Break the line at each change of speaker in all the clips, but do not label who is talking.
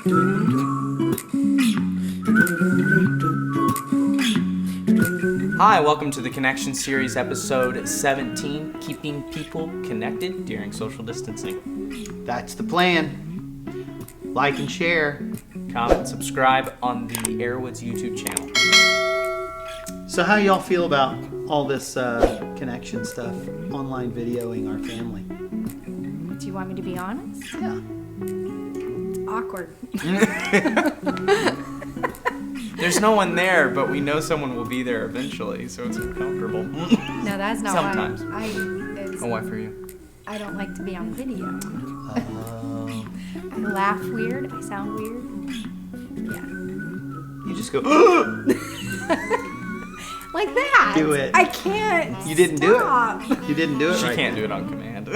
Hi, welcome to the Connection Series, episode 17, Keeping People Connected During Social Distancing.
That's the plan. Like and share.
Comment, subscribe on the Airwoods YouTube channel.
So how y'all feel about all this connection stuff, online videoing our family?
Do you want me to be honest?
Yeah.
It's awkward.
There's no one there, but we know someone will be there eventually, so it's uncomfortable.
No, that's not
Sometimes.
why
Why for you?
I don't like to be on video.
Oh.
I laugh weird. I sound weird. Yeah.
You just go,
Like that.
Do it.
I can't.
You didn't
stop.
do it. You didn't do it
She
right.
can't do it on command.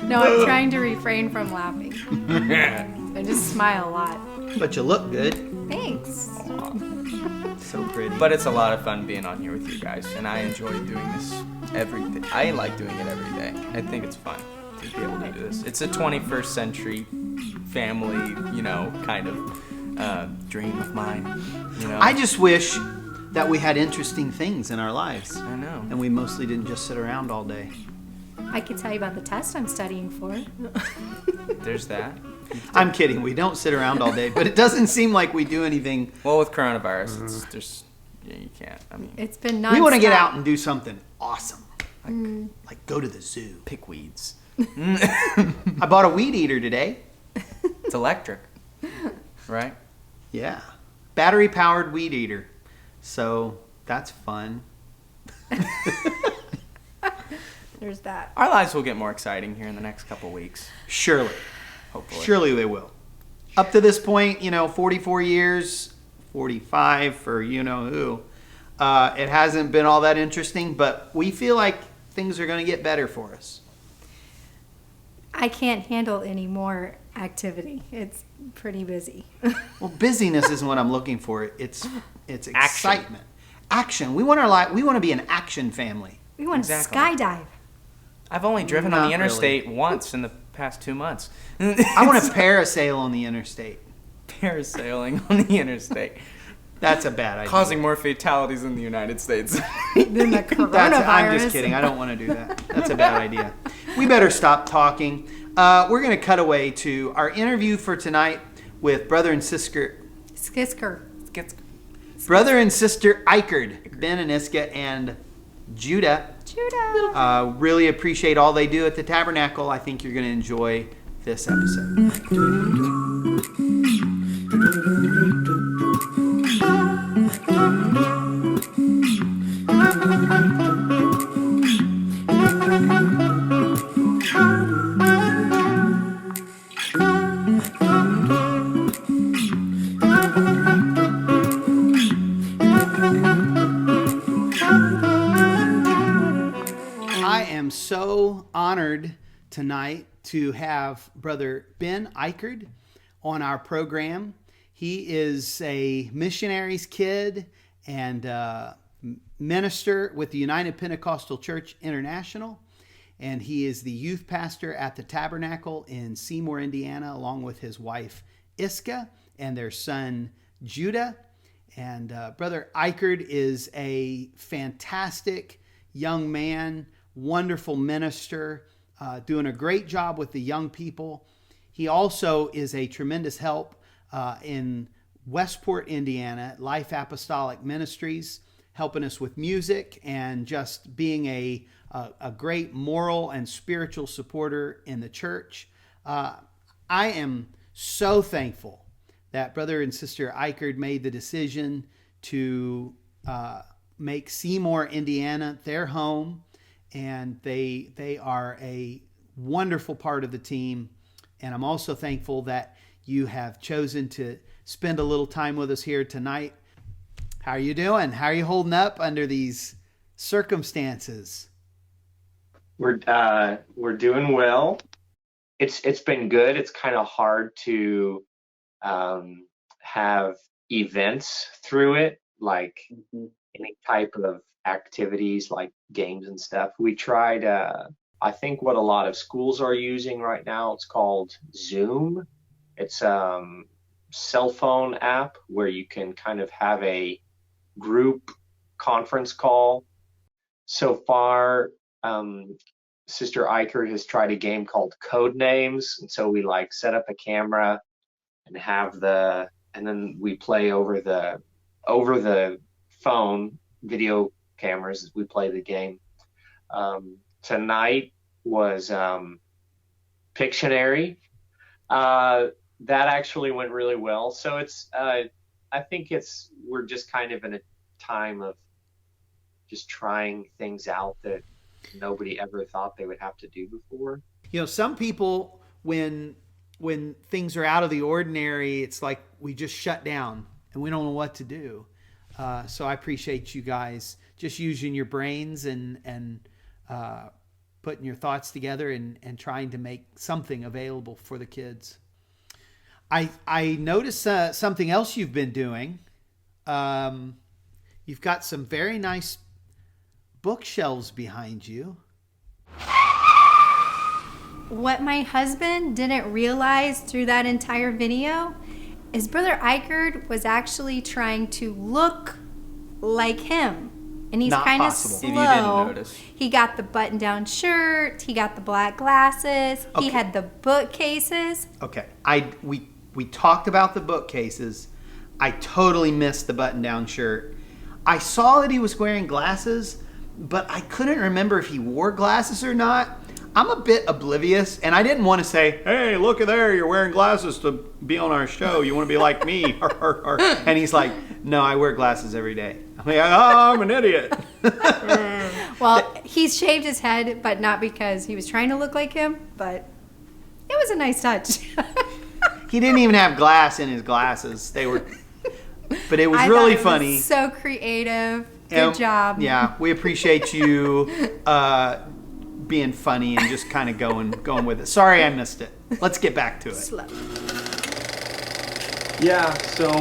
No, I'm trying to refrain from laughing. I just smile a lot.
But you look good.
Thanks.
So pretty.
But it's a lot of fun being on here with you guys, and I enjoy doing this every day. I like doing it every day. I think it's fun to be able to do this. It's a 21st century family, kind of dream of mine.
I just wish that we had interesting things in our lives.
I know.
And we mostly didn't just sit around all day.
I could tell you about the test I'm studying for.
There's that.
I'm kidding. We don't sit around all day, but it doesn't seem like we do anything.
Well, with coronavirus, it's just you can't. I mean,
It's been nonstop.
We want to get out and do something awesome. Like go to the zoo.
pick weeds.
I bought a weed eater today.
It's electric, right?
Yeah. Battery powered weed eater. So that's fun.
There's that.
Our lives will get more exciting here in the next couple weeks,
Surely.
hopefully.
Surely they will. Up to this point, 44 years, 45 for who. It hasn't been all that interesting, but we feel like things are going to get better for us.
I can't handle any more activity. It's pretty busy.
Well, busyness isn't what I'm looking for. It's excitement. Action. We want to be an action family.
We want
Exactly.
to skydive.
I've only driven
Not
on the interstate once in the past 2 months.
I want to parasail on the interstate.
Parasailing on the interstate,
That's a bad idea.
causing more fatalities in the United States.
Then the coronavirus.
I'm just kidding. I don't want to do that. That's a bad idea. We better stop talking. We're going to cut away to our interview for tonight with brother and sister Brother and sister Ikerd, Ben and Iska, and Judah. Really appreciate all they do at the Tabernacle. I think you're going to enjoy this episode. I am so honored tonight to have Brother Ben Ikerd on our program. He is a missionary's kid and minister with the United Pentecostal Church International, and he is the youth pastor at the Tabernacle in Seymour, Indiana, along with his wife Iska and their son Judah. And Brother Ikerd is a fantastic young man, wonderful minister, doing a great job with the young people. He also is a tremendous help in Westport, Indiana, Life Apostolic Ministries, helping us with music and just being a great moral and spiritual supporter in the church. I am so thankful that Brother and Sister Ikerd made the decision to make Seymour, Indiana their home, and they are a wonderful part of the team. And I'm also thankful that you have chosen to spend a little time with us here tonight. How are you doing? How are you holding up under these circumstances?
We're doing well. It's been good. It's kind of hard to have events through it, like any type of activities like games and stuff. We tried, I think what a lot of schools are using right now, it's called Zoom. It's cell phone app where you can kind of have a group conference call. So far, Sister Ikerd has tried a game called Code Names, and so we like set up a camera and and then we play over the phone video cameras. We play the game. Tonight was Pictionary. That actually went really well. So I think we're just kind of in a time of just trying things out that nobody ever thought they would have to do before.
Some people, when things are out of the ordinary, it's like we just shut down and we don't know what to do. So I appreciate you guys just using your brains and putting your thoughts together and trying to make something available for the kids. I noticed something else you've been doing. You've got some very nice bookshelves behind you.
What my husband didn't realize through that entire video is Brother Ikerd was actually trying to look like him. And he's kind of slow.
If you didn't notice.
He got the button-down shirt. He got the black glasses.
Okay.
He had the bookcases.
Okay, we talked about the bookcases. I totally missed the button-down shirt. I saw that he was wearing glasses, but I couldn't remember if he wore glasses or not. I'm a bit oblivious, and I didn't want to say, hey, look at there, you're wearing glasses to be on our show. You want to be like me? And he's like, no, I wear glasses every day. I'm like, oh, I'm an idiot.
Well, he's shaved his head, but not because he was trying to look like him, but it was a nice touch.
He didn't even have glass in his glasses. But it was
I
really
thought it
funny.
was so creative. Good job.
Yeah, we appreciate you being funny and just kind of going with it. Sorry I missed it. Let's get back to it.
Slow.
Yeah, so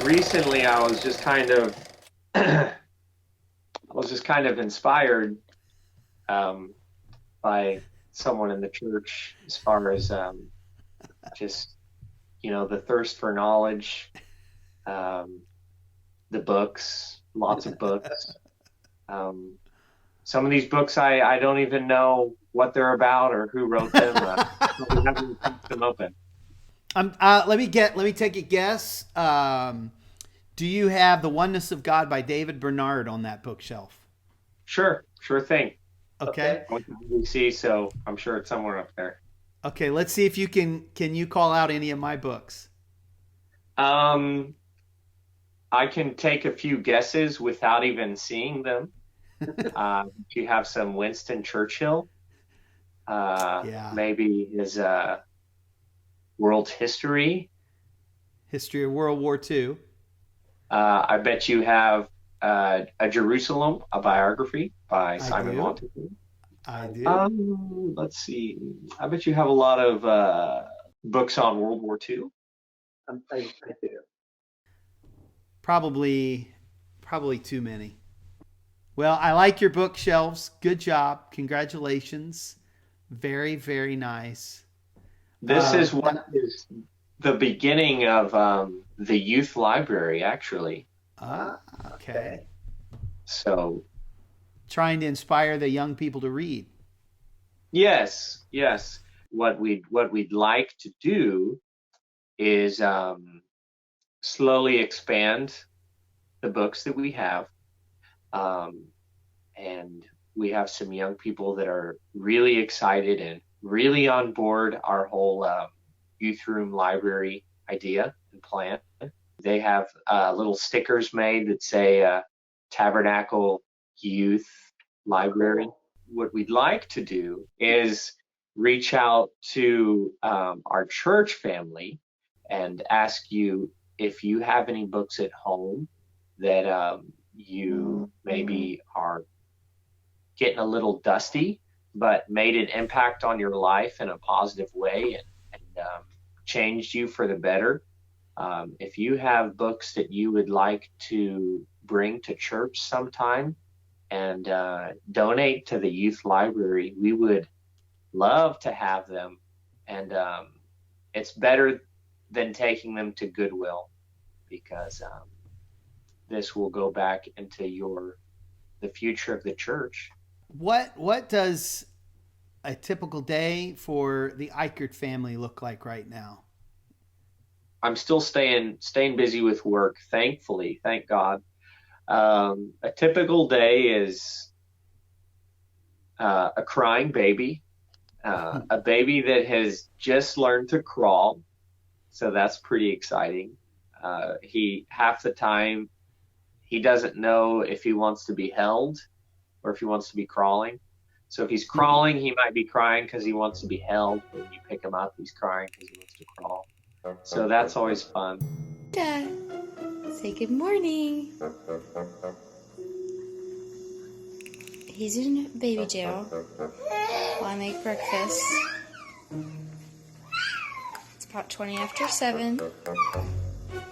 recently I was just kind of inspired by someone in the church as far as just the thirst for knowledge, the books, lots of books. Some of these books I don't even know what they're about or who wrote them. I haven't picked them open.
Let me take a guess. Do you have The Oneness of God by David Bernard on that bookshelf?
Sure thing.
Okay.
We see, so I'm sure it's somewhere up there.
Okay, let's see if you can you call out any of my books?
I can take a few guesses without even seeing them. You have some Winston Churchill.
Yeah.
Maybe his world history.
History of World War II.
I bet you have a Jerusalem, a biography by Simon
do.
Montague.
I do.
Let's see. I bet you have a lot of books on World War II. I do.
Probably too many. Well, I like your bookshelves. Good job. Congratulations. Very, very nice.
This is what is the beginning of the youth library, actually.
Okay.
So,
trying to inspire the young people to read.
yes. What we'd like to do is slowly expand the books that we have, and we have some young people that are really excited and really on board our whole youth room library idea and plan. They have little stickers made that say Tabernacle Youth Library. What we'd like to do is reach out to our church family and ask you if you have any books at home that you maybe are getting a little dusty, but made an impact on your life in a positive way and changed you for the better. If you have books that you would like to bring to church sometime and donate to the youth library, we would love to have them. And it's better than taking them to Goodwill, because this will go back into the future of the church.
What does a typical day for the Ikerd family look like right now?
I'm still staying busy with work, thankfully, thank God. A typical day is a crying baby, a baby that has just learned to crawl, so that's pretty exciting. Half the time he doesn't know if he wants to be held or if he wants to be crawling. So if he's crawling, he might be crying because he wants to be held. When you pick him up, he's crying because he wants to crawl. So that's always fun.
Dad, say good morning. He's in baby jail while I make breakfast. It's about 20 after 7.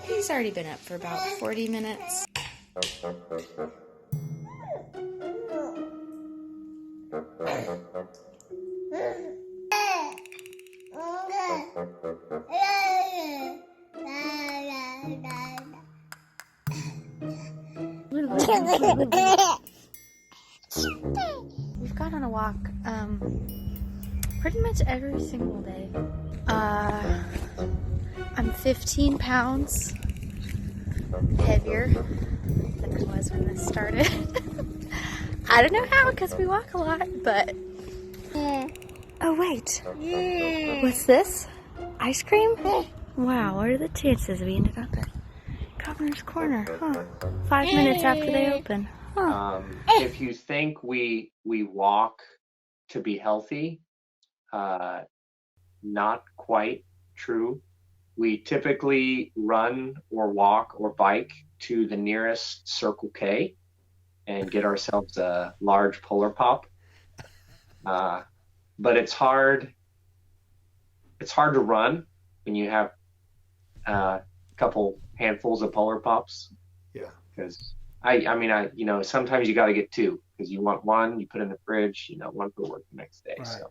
He's already been up for about 40 minutes. We've gone on a walk pretty much every single day. I'm 15 pounds heavier than I was when this started. I don't know how, because we walk a lot, but... Oh, wait. What's this? Ice cream? Wow, what are the chances we ended up at Governor's Corner? Huh. 5 minutes after they open. Huh.
If you think we walk to be healthy, not quite true. We typically run or walk or bike to the nearest Circle K and get ourselves a large Polar Pop. But it's hard to run when you have a couple handfuls of Polar Pops.
Yeah.
Because I sometimes you got to get 2, because you want one, you put in the fridge, one for work the next day. Right. So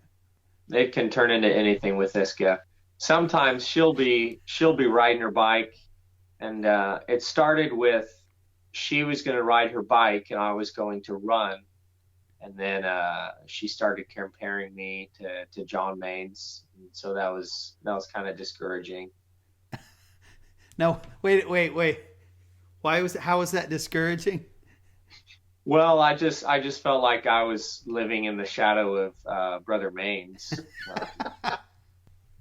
it can turn into anything with Iska. Sometimes she'll be riding her bike, and it started with she was going to ride her bike and I was going to run, and then she started comparing me to John Maines, and so that was kind of discouraging.
No, wait. How was that discouraging?
Well, I just felt like I was living in the shadow of Brother Maines.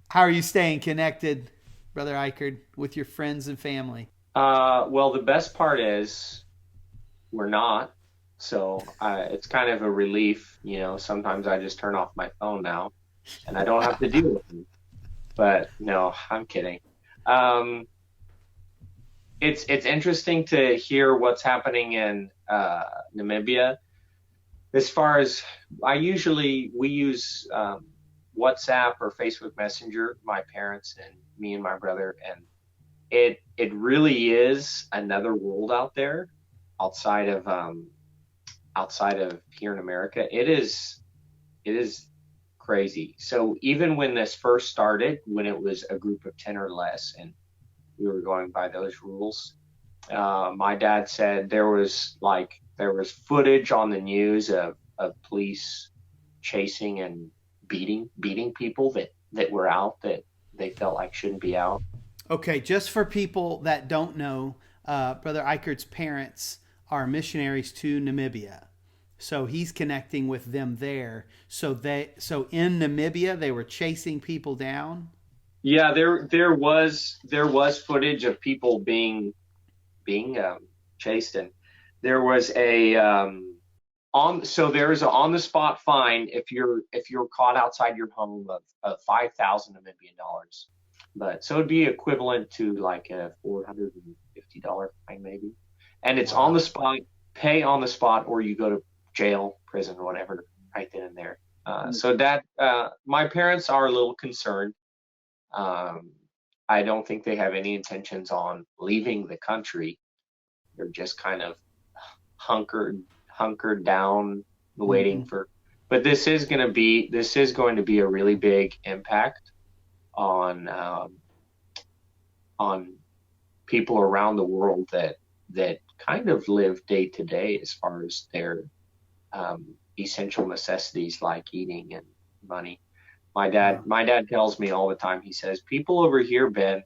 How are you staying connected, Brother Ikerd, with your friends and family?
Well, the best part is we're not. So it's kind of a relief. Sometimes I just turn off my phone now and I don't have to deal with it. But no, I'm kidding. It's interesting to hear what's happening in Namibia. As far as we use WhatsApp or Facebook Messenger, my parents and me and my brother, and it really is another world out there, outside of here in America. It is crazy. So even when this first started, when it was a group of 10 or less, and we were going by those rules, my dad said there was footage on the news of police chasing and beating people that were out, that they felt like shouldn't be out.
Okay, just for people that don't know, Brother Ikerd's parents are missionaries to Namibia. So he's connecting with them there. So in Namibia they were chasing people down?
Yeah, there was footage of people being chased, and there was there is an on-the-spot fine if you're caught outside your home of 5,000 Namibian dollars. But so it'd be equivalent to like a $450 fine maybe. And it's on the spot, pay on the spot, or you go to jail, prison, whatever, right then and there. So that my parents are a little concerned. I don't think they have any intentions on leaving the country. They're just kind of hunkered down, waiting for. But this is going to be a really big impact on people around the world that kind of live day to day as far as their essential necessities like eating and money. My dad tells me all the time, he says, people over here, Ben,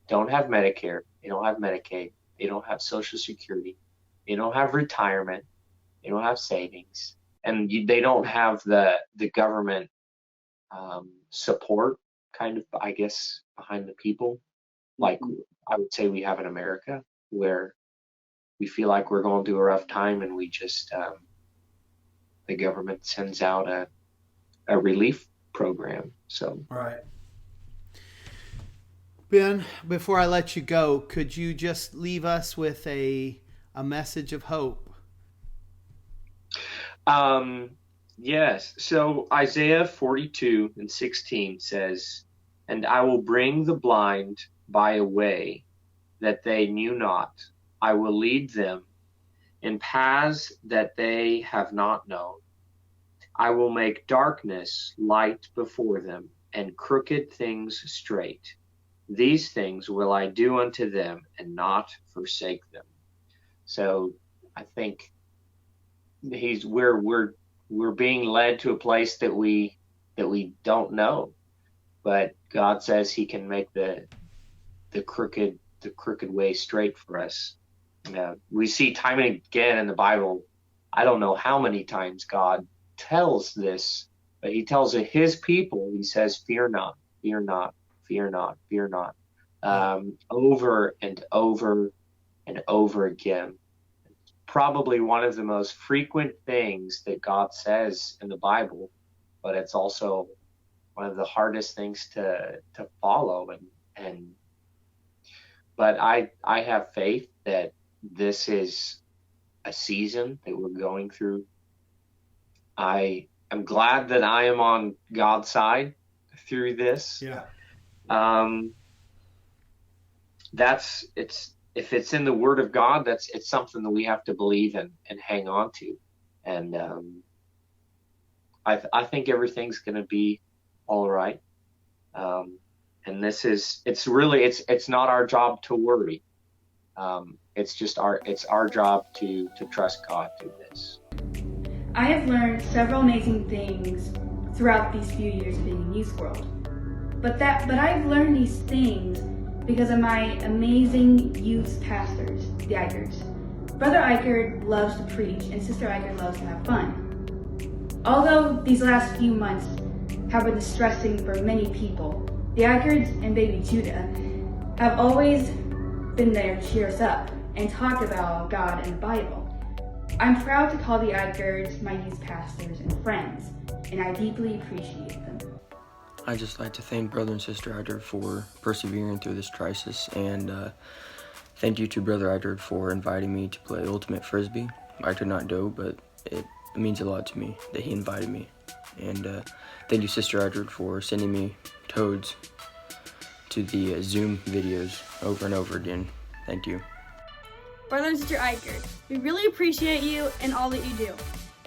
don't have Medicare, they don't have Medicaid, they don't have Social Security, they don't have retirement, they don't have savings, and they don't have the government support kind of, I guess, behind the people, like I would say we have in America, where we feel like we're going through a rough time and we just the government sends out a relief program. So
right. Ben, before I let you go, could you just leave us with a message of hope?
Yes. So Isaiah 42:16 says, "And I will bring the blind by a way that they knew not. I will lead them in paths that they have not known. I will make darkness light before them, and crooked things straight. These things will I do unto them, and not forsake them." So I think we're being led to a place that we don't know, but God says He can make the crooked way straight for us. We see time and again in the Bible, I don't know how many times God tells this, but He tells His people, He says, "Fear not, fear not, fear not, fear not," over and over and over again. Probably one of the most frequent things that God says in the Bible, but it's also one of the hardest things to follow. But I have faith that this is a season that we're going through. I am glad that I am on God's side through this.
Yeah.
If it's in the Word of God, it's something that we have to believe and hang on to. And I think everything's going to be all right. And it's not our job to worry. It's our job to trust God through this.
I have learned several amazing things throughout these few years of being in Youth World. But I've learned these things because of my amazing youth pastors, the Ikerds. Brother Ikerd loves to preach, and Sister Ikerd loves to have fun. Although these last few months have been distressing for many people, the Ikerds and baby Judah have always been there to cheer us up and talk about God and the Bible. I'm proud to call the Ikerds my youth pastors and friends, and I deeply appreciate them.
I'd just like to thank Brother and Sister Ikerd for persevering through this crisis, and thank you to Brother Ikerd for inviting me to play Ultimate Frisbee. I could not go, but it means a lot to me that he invited me. And thank you, Sister Ikerd, for sending me toads to the Zoom videos over and over again. Thank you.
Brother and Sister Ikerd, we really appreciate you and all that you do.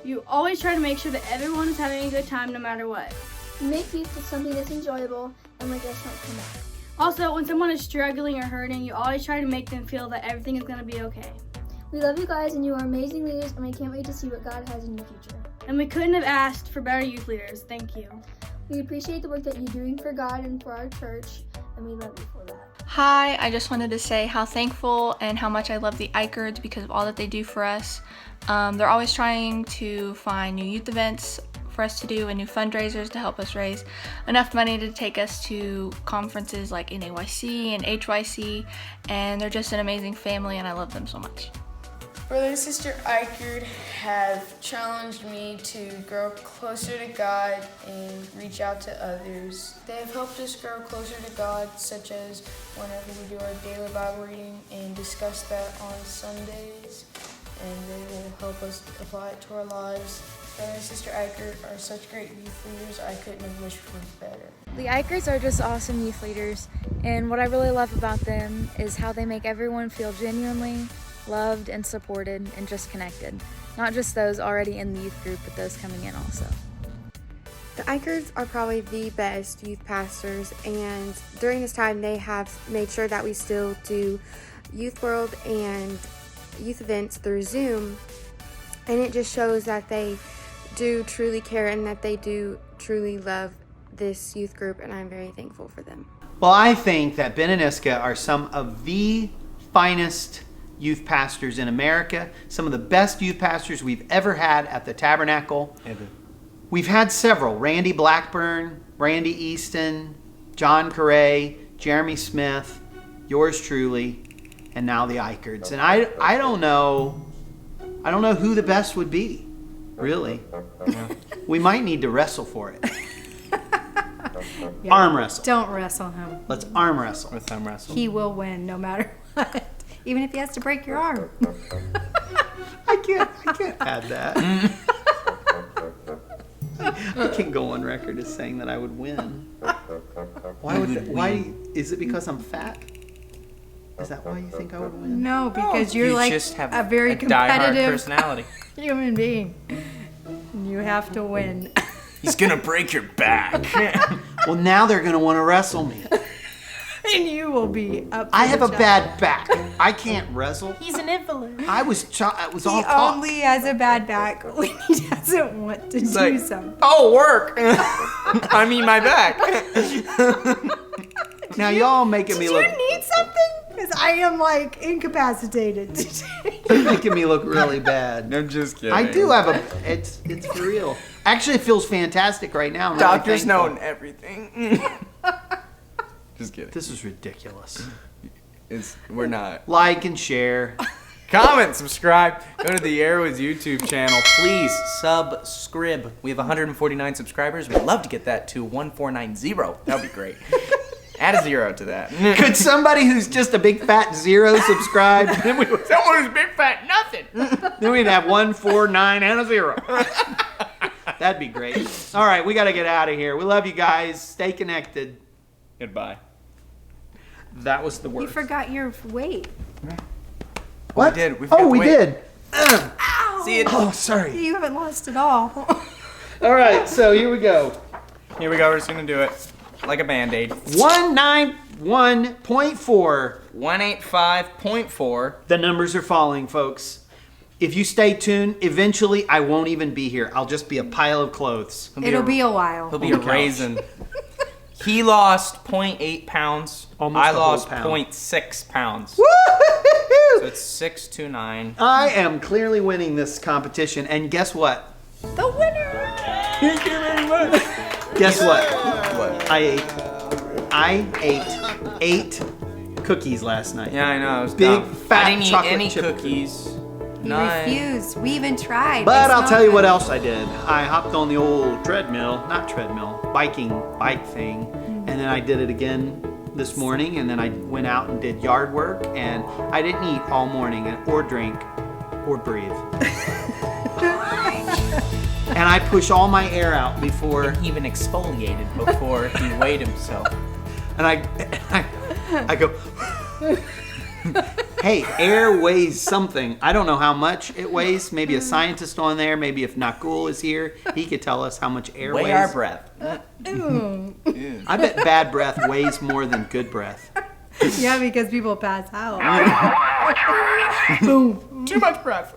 You always try to make sure that everyone is having a good time no matter what.
You make youth something that's enjoyable and make us not come back.
Also, when someone is struggling or hurting, you always try to make them feel that everything is going to be okay.
We love you guys, and you are amazing leaders, and we can't wait to see what God has in your future.
And we couldn't have asked for better youth leaders. Thank you.
We appreciate the work that you're doing for God and for our church, and we love you for that.
Hi, I just wanted to say how thankful and how much I love the Ikerds because of all that they do for us. They're always trying to find new youth events for us to do and new fundraisers to help us raise enough money to take us to conferences like NAYC and HYC, and they're just an amazing family and I love them so much.
Brother and Sister Ikerd have challenged me to grow closer to God and reach out to others. They have helped us grow closer to God, such as whenever we do our daily Bible reading and discuss that on Sundays, and they will help us apply it to our lives. Brother and Sister Ikerd are such great youth leaders, I couldn't have wished for better.
The Ikerds are just awesome youth leaders, and what I really love about them is how they make everyone feel genuinely loved and supported and just connected. Not just those already in the youth group, but those coming in also.
The Ikerds are probably the best youth pastors, and during this time they have made sure that we still do Youth World and youth events through Zoom, and it just shows that they do truly care and that they do truly love this youth group, and I'm very thankful for them.
Well, I think that Ben and Iska are some of the finest youth pastors in America, some of the best youth pastors we've ever had at the Tabernacle.
Ever.
We've had several: Randy Blackburn, Randy Easton, John Correa, Jeremy Smith, yours truly, and now the Ikerds. And I don't know who the best would be, really. Yeah. We might need to wrestle for it.
Yeah.
Arm wrestle.
Don't wrestle him.
Let's arm wrestle.
Let's arm wrestle.
He will win no matter what, even if he has to break your arm.
I can't add that. I can go on record as saying that I would win. Why is it because I'm fat? Is that why you think I would win?
No, because you're
you
like
just have
a very
diehard
competitive
personality.
human being. You have to win.
He's gonna break your back.
Well, now they're gonna want to wrestle me.
And you will be up.
I have a bad back. I can't wrestle.
He's an invalid.
I was all
He
talk.
only has a bad back when he doesn't want to do
like,
something.
Oh, work. I mean, my back.
Now y'all making me
Do
look.
you need something? Because I am like incapacitated today.
You're making me look really bad.
I'm just kidding.
I do have a. It's for real. Actually, it feels fantastic right now. I'm really
Doctors
thankful.
know everything. Just kidding.
This is ridiculous.
We're not.
Like and share.
Comment, subscribe. Go to the Arrows YouTube channel. Please subscribe. We have 149 subscribers. We'd love to get that to 1490. That would be great. Add a 0 to that.
Could somebody who's just a big fat 0 subscribe?
Someone who's big fat nothing.
Then we'd have 1, 4, 9, and a 0. That'd be great. All right, we got to get out of here. We love you guys. Stay connected.
Goodbye.
That was the worst.
You forgot your weight.
What?
We did.
We did.
Ow!
See it.
Oh, sorry.
You haven't lost it all.
All right, so here we go.
Here we go. We're just going to do it like a Band-Aid.
191.4.
185.4.
The numbers are falling, folks. If you stay tuned, eventually I won't even be here. I'll just be a pile of clothes.
It'll be a while.
He'll be a raisin. He lost 0.8 pounds.
Almost
I
a whole
lost
pound.
0.6 pounds.
Woo-hoo-hoo-hoo!
So it's 629.
I am clearly winning this competition, and guess what?
The winner!
Thank you very much.
Guess what?
What?
I ate 8 cookies last night.
Yeah, I know. It was
Big,
dumb.
fat
I didn't eat
chocolate
any
chip
cookies.
You
None.
refused. We even tried.
But
They
I'll tell you what
smelled
else I did. I hopped on the old bike thing, and then I did it again this morning, and then I went out and did yard work, and I didn't eat all morning or drink or breathe. And I push all my air out before.
He even exfoliated before he weighed himself.
And I go, hey, air weighs something. I don't know how much it weighs. Maybe a scientist on there. Maybe if Nakul is here, he could tell us how much air weighs.
Weigh our breath.
I bet bad breath weighs more than good breath.
Yeah, because people pass out.
Boom. Too much breath.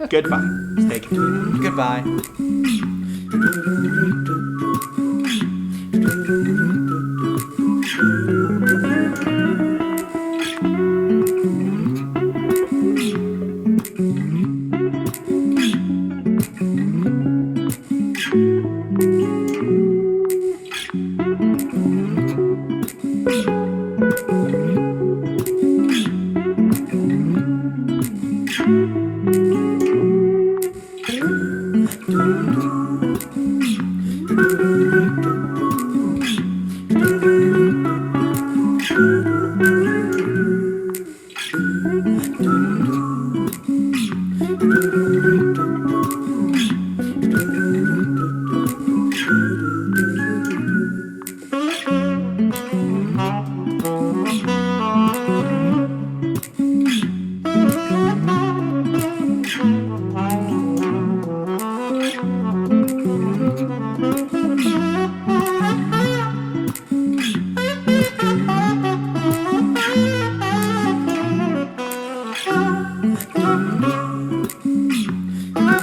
Goodbye. Stay tuned.
Goodbye.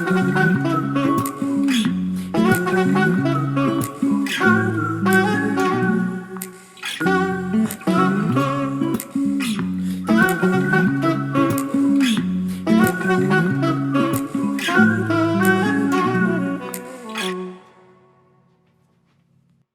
Bye.